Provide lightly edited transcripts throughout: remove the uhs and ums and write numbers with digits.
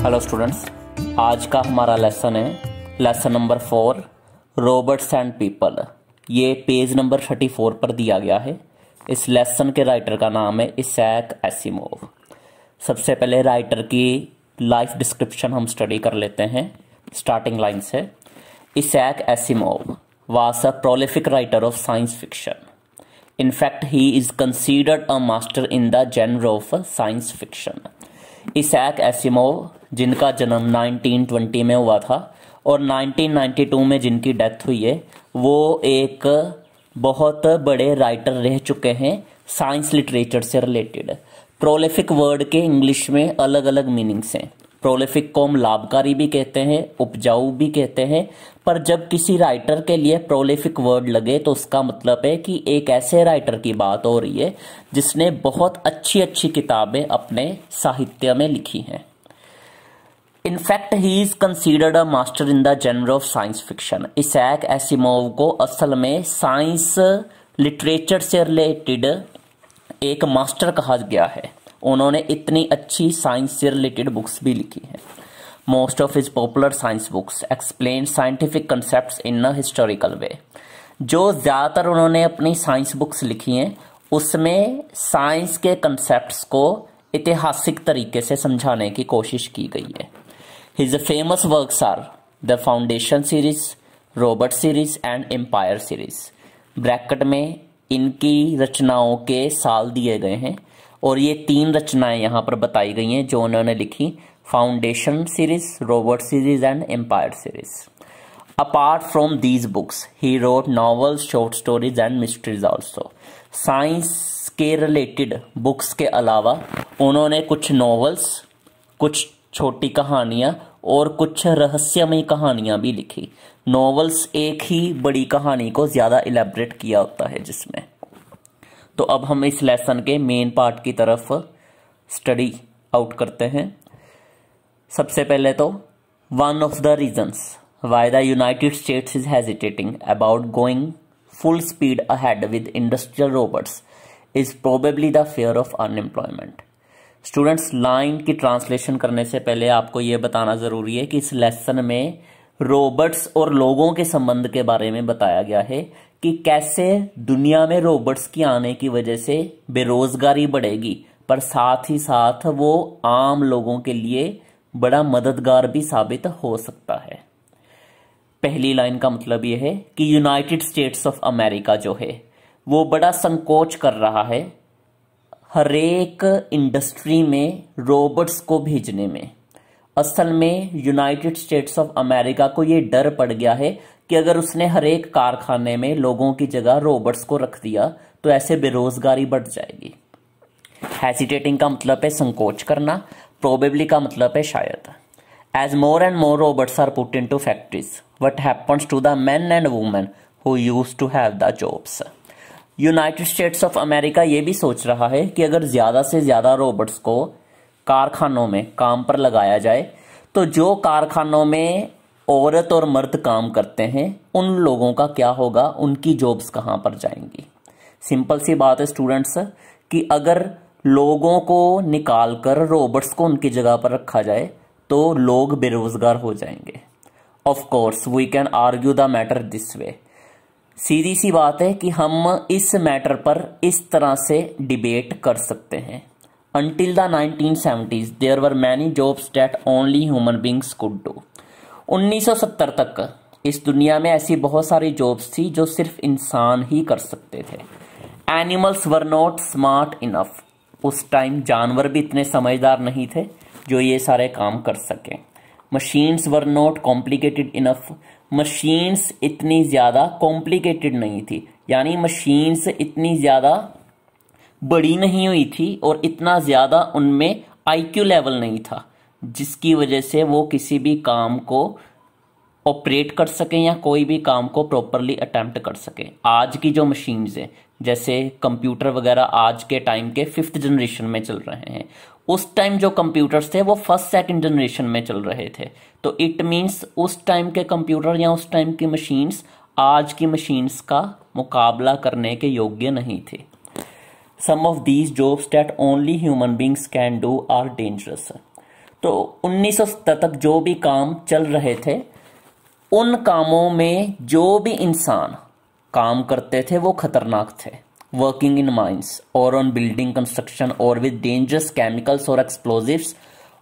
Hello students, आज का हमारा लेसन है lesson number 4 robots and people. ये पेज नंबर 34 पर दिया गया है। इस लेसन के राइटर का नाम है इसैक एसिमोव। सबसे पहले राइटर की लाइफ डिस्क्रिप्शन हम स्टडी कर लेते हैं। स्टार्टिंग लाइन से, इसैक Asimov was a prolific writer of science fiction. In fact, he is considered a master in the genre of science fiction. Isaac Asimov, जिनका जन्म 1920 में हुआ था और 1992 में जिनकी डेथ हुई है, वो एक बहुत बड़े राइटर रह चुके हैं साइंस लिटरेचर से रिलेटेड। प्रोलिफिक वर्ड के इंग्लिश में अलग अलग मीनिंग्स हैं। प्रोलिफिक को हम लाभकारी भी कहते हैं, उपजाऊ भी कहते हैं, पर जब किसी राइटर के लिए प्रोलिफिक वर्ड लगे तो उसका मतलब है कि एक ऐसे राइटर की बात हो रही है जिसने बहुत अच्छी अच्छी किताबें अपने साहित्य में लिखी हैं। In fact he is considered a master in the genre of science fiction. Isaac Asimov को असल में साइंस लिटरेचर से रिलेटेड एक मास्टर कहा गया है। उन्होंने इतनी अच्छी साइंस से रिलेटेड बुक्स भी लिखी हैं। Most of his popular science books explain scientific concepts in a historical way. जो ज़्यादातर उन्होंने अपनी साइंस बुक्स लिखी हैं उसमें साइंस के कंसेप्ट्स को ऐतिहासिक तरीके से समझाने की कोशिश की गई है। His famous works are the Foundation series, Robot series and Empire series. Bracket में इनकी रचनाओं के साल दिए गए हैं और ये 3 रचनाएं यहाँ पर बताई गई हैं जो उन्होंने लिखी: Foundation series, Robot series and Empire series. Apart from these books he wrote novels, short stories and mysteries also. Science के रिलेटेड बुक्स के अलावा उन्होंने कुछ नॉवेल्स, कुछ छोटी कहानियां और कुछ रहस्यमय कहानियां भी लिखी। नॉवेल्स एक ही बड़ी कहानी को ज्यादा इलेबरेट किया होता है जिसमें। तो अब हम इस लेसन के मेन पार्ट की तरफ स्टडी आउट करते हैं। सबसे पहले तो one of the reasons why the United states is hesitating about going full speed ahead with industrial robots is probably the fear of unemployment. Students, line की translation करने से पहले आपको यह बताना जरूरी है कि इस लेसन में रोबोट्स और लोगों के संबंध के बारे में बताया गया है कि कैसे दुनिया में रोबोट्स की आने की वजह से बेरोजगारी बढ़ेगी, पर साथ ही साथ वो आम लोगों के लिए बड़ा मददगार भी साबित हो सकता है। पहली लाइन का मतलब यह है कि यूनाइटेड स्टेट्स ऑफ अमेरिका जो है वो बड़ा संकोच कर रहा है हरेक इंडस्ट्री में रोबोट्स को भेजने में। असल में यूनाइटेड स्टेट्स ऑफ अमेरिका को ये डर पड़ गया है कि अगर उसने हरेक कारखाने में लोगों की जगह रोबोट्स को रख दिया तो ऐसे बेरोजगारी बढ़ जाएगी। हेजिटेटिंग का मतलब है संकोच करना, प्रोबेबली का मतलब है शायद। As more and more robots are put into factories, what happens to the men and women who used to have the jobs. United States of America ये भी सोच रहा है कि अगर ज्यादा से ज्यादा रोबोट्स को कारखानों में काम पर लगाया जाए तो जो कारखानों में औरत और मर्द काम करते हैं उन लोगों का क्या होगा, उनकी जॉब्स कहां पर जाएंगी। सिंपल सी बात है स्टूडेंट्स कि अगर लोगों को निकालकर रोबोट्स को उनकी जगह पर रखा जाए तो लोग बेरोजगार हो जाएंगे। Of course we can argue the matter this way. सीधी सी बात है कि हम इस मैटर पर इस तरह से डिबेट कर सकते हैं। Until the 1970s, there were many jobs that only human beings could do. 1970 तक इस दुनिया में ऐसी बहुत सारी जॉब्स थी जो सिर्फ इंसान ही कर सकते थे। Animals were not smart enough. उस टाइम जानवर भी इतने समझदार नहीं थे जो ये सारे काम कर सकें। Machines were not complicated enough. Machines इतनी ज्यादा कॉम्प्लिकेटेड नहीं थी, यानी मशीन्स इतनी ज्यादा बड़ी नहीं हुई थी और इतना ज्यादा उनमें आईक्यू लेवल नहीं था जिसकी वजह से वो किसी भी काम को ऑपरेट कर सकें या कोई भी काम को प्रॉपरली अटेम्प्ट कर सकें। आज की जो मशीन्स है जैसे कंप्यूटर वगैरह आज के टाइम के 5th जनरेशन में चल रहे हैं, उस टाइम जो कंप्यूटर्स थे वो 1st 2nd जनरेशन में चल रहे थे। तो इट मीन्स उस टाइम के कंप्यूटर या उस टाइम की मशीन्स आज की मशीन्स का मुकाबला करने के योग्य नहीं थे। Some of these jobs that only human beings can do are dangerous. तो 1970 तक जो भी काम चल रहे थे, उन कामों में जो भी इंसान काम करते थे वो खतरनाक थे। वर्किंग इन माइंस और ऑन बिल्डिंग कंस्ट्रक्शन और विद डेंजरस केमिकल्स और एक्सप्लोजिव्स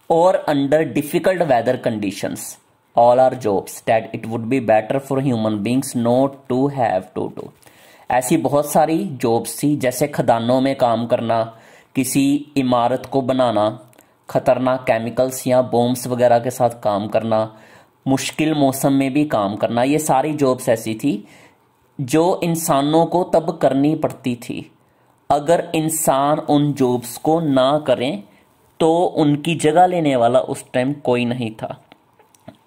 और under difficult weather conditions, all are jobs that it would be better for human beings not to have to do. ऐसी बहुत सारी जॉब्स थी, जैसे खदानों में काम करना, किसी इमारत को बनाना, खतरनाक केमिकल्स या बॉम्ब्स वगैरह के साथ काम करना, मुश्किल मौसम में भी काम करना। ये सारी जॉब्स ऐसी थी जो इंसानों को तब करनी पड़ती थी। अगर इंसान उन जॉब्स को ना करें तो उनकी जगह लेने वाला उस टाइम कोई नहीं था।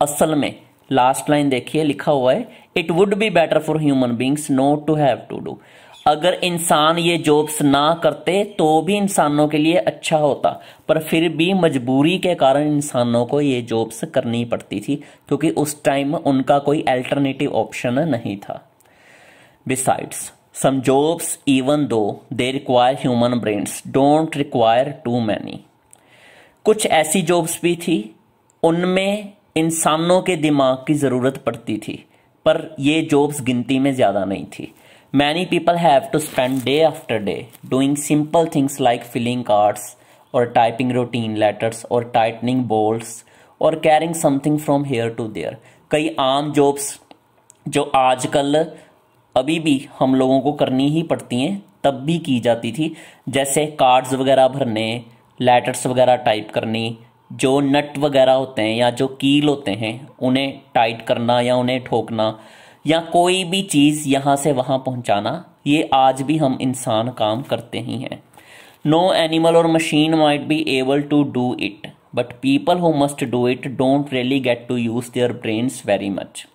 असल में लास्ट लाइन देखिए, लिखा हुआ है it would be better for human beings not to have to do. अगर इंसान ये जॉब्स ना करते तो भी इंसानों के लिए अच्छा होता, पर फिर भी मजबूरी के कारण इंसानों को ये जॉब्स करनी पड़ती थी, क्योंकि उस टाइम उनका कोई अल्टरनेटिव ऑप्शन नहीं था। Besides, some jobs, even though they require human brains, don't require too many. कुछ ऐसी जॉब्स भी थी उनमें इंसानों के दिमाग की ज़रूरत पड़ती थी, पर ये जॉब्स गिनती में ज़्यादा नहीं थी। Many people have to spend day after day doing simple things like filling cards or typing routine letters or tightening bolts or carrying something from here to there. कई आम जॉब्स जो आजकल अभी भी हम लोगों को करनी ही पड़ती हैं, तब भी की जाती थी, जैसे कार्ड्स वगैरह भरने, लेटर्स वगैरह टाइप करनी, जो नट वगैरह होते हैं या जो कील होते हैं उन्हें टाइट करना या उन्हें ठोकना, या कोई भी चीज़ यहाँ से वहाँ पहुँचाना, ये आज भी हम इंसान काम करते ही हैं। No animal or machine might be able to do it, but people who must do it don't really get to use their brains very much.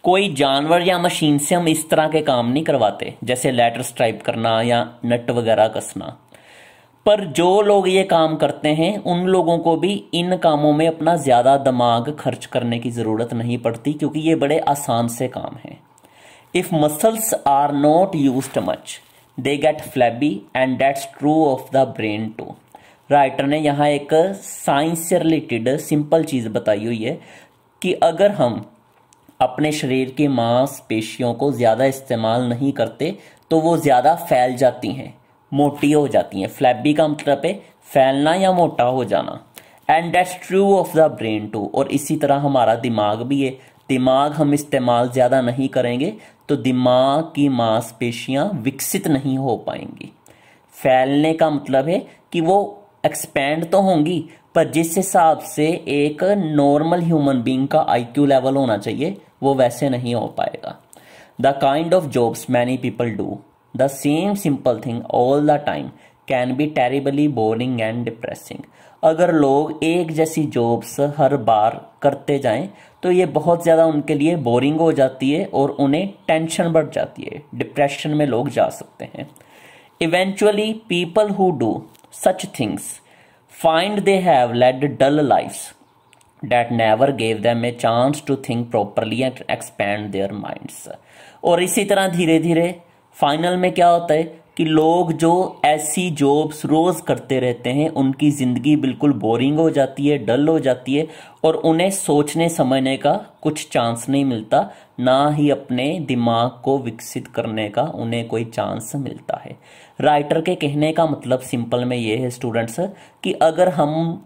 कोई जानवर या मशीन से हम इस तरह के काम नहीं करवाते, जैसे लेटर्स टाइप करना या नट वगैरह कसना, पर जो लोग ये काम करते हैं उन लोगों को भी इन कामों में अपना ज़्यादा दिमाग खर्च करने की ज़रूरत नहीं पड़ती, क्योंकि ये बड़े आसान से काम हैं। If muscles are not used much they get flabby and that's true of the brain too. Writer ने यहाँ एक साइंस से रिलेटेड सिंपल चीज़ बताई हुई है कि अगर हम अपने शरीर की मांसपेशियों को ज़्यादा इस्तेमाल नहीं करते तो वो ज़्यादा फैल जाती हैं, मोटी हो जाती हैं। फ्लैबी का मतलब है फैलना या मोटा हो जाना। And that's true of the brain too. और इसी तरह हमारा दिमाग भी है। दिमाग हम इस्तेमाल ज़्यादा नहीं करेंगे तो दिमाग की मांसपेशियाँ विकसित नहीं हो पाएंगी। फैलने का मतलब है कि वो एक्सपैंड तो होंगी, पर जिस हिसाब से एक नॉर्मल ह्यूमन बीइंग का IQ लेवल होना चाहिए वो वैसे नहीं हो पाएगा। The kind of jobs many people do the same simple thing all the time can be terribly boring and depressing. अगर लोग एक जैसी जॉब्स हर बार करते जाएं तो ये बहुत ज़्यादा उनके लिए बोरिंग हो जाती है और उन्हें टेंशन बढ़ जाती है, डिप्रेशन में लोग जा सकते हैं। Eventually people who do such things find they have led dull lives that never gave them a chance to think properly and expand their minds। और इसी तरह धीरे धीरे फाइनल में क्या होता है कि लोग जो ऐसी जॉब्स रोज करते रहते हैं उनकी जिंदगी बिल्कुल बोरिंग हो जाती है, डल हो जाती है, और उन्हें सोचने समझने का कुछ चांस नहीं मिलता, ना ही अपने दिमाग को विकसित करने का उन्हें कोई चांस मिलता है। राइटर के कहने का मतलब सिंपल में ये है स्टूडेंट्स कि अगर हम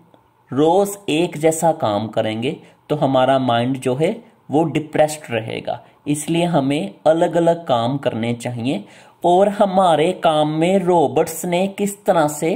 रोज एक जैसा काम करेंगे तो हमारा माइंड जो है वो डिप्रेस्ड रहेगा। इसलिए हमें अलग अलग काम करने चाहिए। और हमारे काम में रोबोट्स ने किस तरह से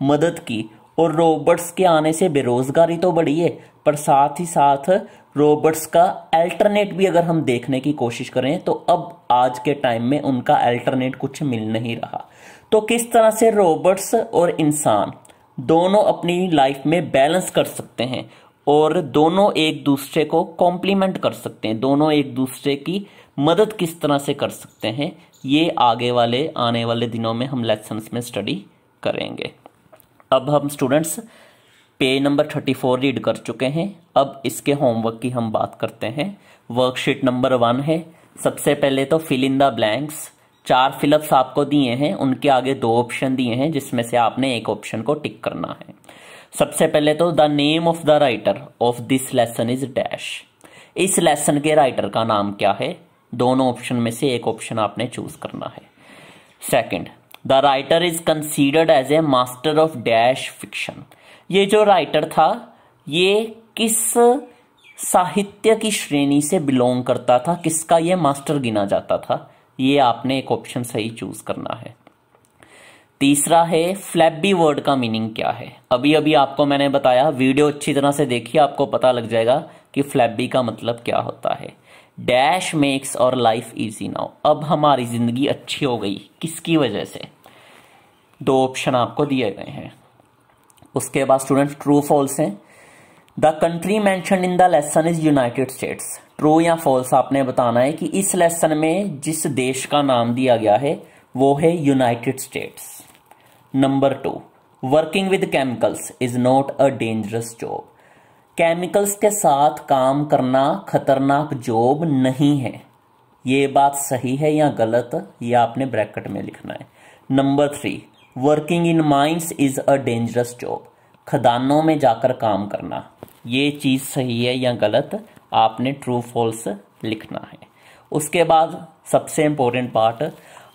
मदद की, और रोबोट्स के आने से बेरोजगारी तो बढ़ी है, पर साथ ही साथ रोबोट्स का अल्टरनेट भी अगर हम देखने की कोशिश करें तो अब आज के टाइम में उनका अल्टरनेट कुछ मिल नहीं रहा। तो किस तरह से रोबोट्स और इंसान दोनों अपनी लाइफ में बैलेंस कर सकते हैं और दोनों एक दूसरे को कॉम्प्लीमेंट कर सकते हैं, दोनों एक दूसरे की मदद किस तरह से कर सकते हैं, ये आने वाले दिनों में हम लेसन्स में स्टडी करेंगे। अब हम स्टूडेंट्स पेज नंबर 34 रीड कर चुके हैं। अब इसके होमवर्क की हम बात करते हैं। वर्कशीट नंबर 1 है। सबसे पहले तो fill in the blanks. 4 fill ups आपको दिए हैं, उनके आगे 2 ऑप्शन दिए हैं जिसमें से आपने एक ऑप्शन को टिक करना है। सबसे पहले तो the name of the writer of this lesson is dash. इस लेसन के राइटर का नाम क्या है? दोनों ऑप्शन में से एक ऑप्शन आपने चूज करना है। Second, the writer is considered as a master of dash fiction. ये जो राइटर था ये किस साहित्य की श्रेणी से बिलोंग करता था, किसका ये मास्टर गिना जाता था? ये आपने एक ऑप्शन सही चूज करना है। तीसरा है फ्लैबी वर्ड का मीनिंग क्या है? अभी अभी आपको मैंने बताया, वीडियो अच्छी तरह से देखिए, आपको पता लग जाएगा कि फ्लैबी का मतलब क्या होता है। डैश मेक्स और लाइफ इजी नाउ। अब हमारी जिंदगी अच्छी हो गई, किसकी वजह से? दो ऑप्शन आपको दिए गए हैं। उसके बाद स्टूडेंट ट्रू फॉल्स है। The country mentioned in the lesson is United states. True या फॉल्स आपने बताना है कि इस लेसन में जिस देश का नाम दिया गया है वो है United states. Number 2, working with chemicals is not a dangerous job. Chemicals के साथ काम करना खतरनाक जॉब नहीं है। ये बात सही है या गलत, ये आपने ब्रैकेट में लिखना है। Number 3, working in mines is a dangerous job. खदानों में जाकर काम करना, ये चीज सही है या गलत, आपने ट्रू फॉल्स लिखना है। उसके बाद सबसे इंपॉर्टेंट पार्ट,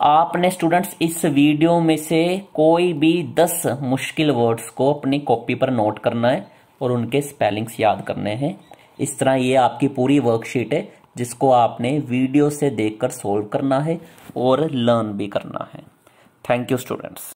आपने स्टूडेंट्स इस वीडियो में से कोई भी 10 मुश्किल वर्ड्स को अपनी कॉपी पर नोट करना है और उनके स्पेलिंग्स याद करने हैं। इस तरह ये आपकी पूरी वर्कशीट है जिसको आपने वीडियो से देखकर सोल्व करना है और लर्न भी करना है। Thank you students.